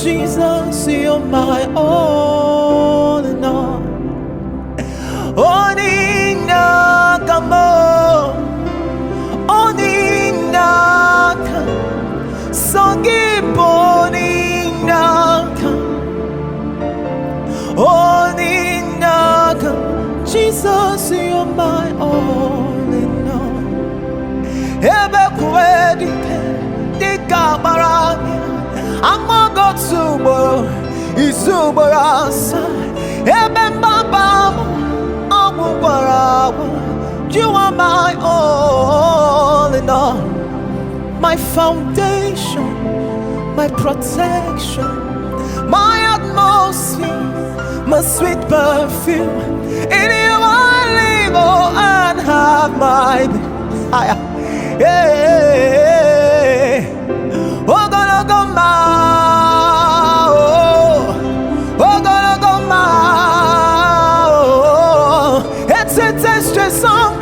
Jesus, you're my all in all. Onye, Akam, Onye, Akam, Songib, Onye, Akam, Onye, Akam. Jesus, you're my all in all. Ebe kwedi pe, dika barani, amago tubo, isubarasa. Ebe mbaba, amubarawa. You are my all in all, my foundation, my protection, my atmosphere, my sweet perfume. In you I live, oh, and have my being. Yeah. Oh, gonna go ma, oh, gonna go ma, oh. It's a song.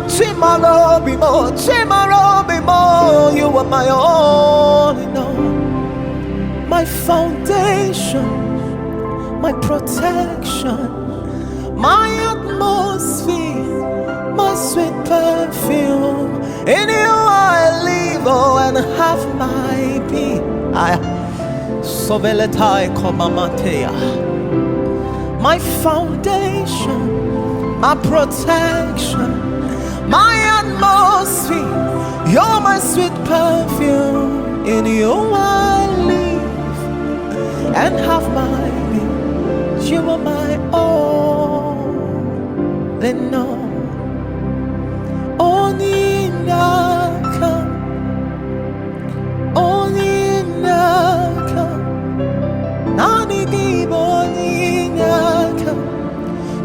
Tomorrow be more, tomorrow be more. You are my all in all, my foundation, my protection, my atmosphere, my sweet perfume. In you I live, oh, and have my being. Soveletai komamatea. My foundation, my protection, my atmosphere. You're my sweet perfume. In you I live and have my being. You are my all in all. Onye, Akam, Onye, Akam, Nani give Onye, Akam.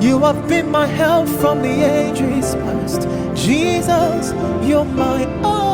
You have been my help from the ages past. Jesus, you're my all.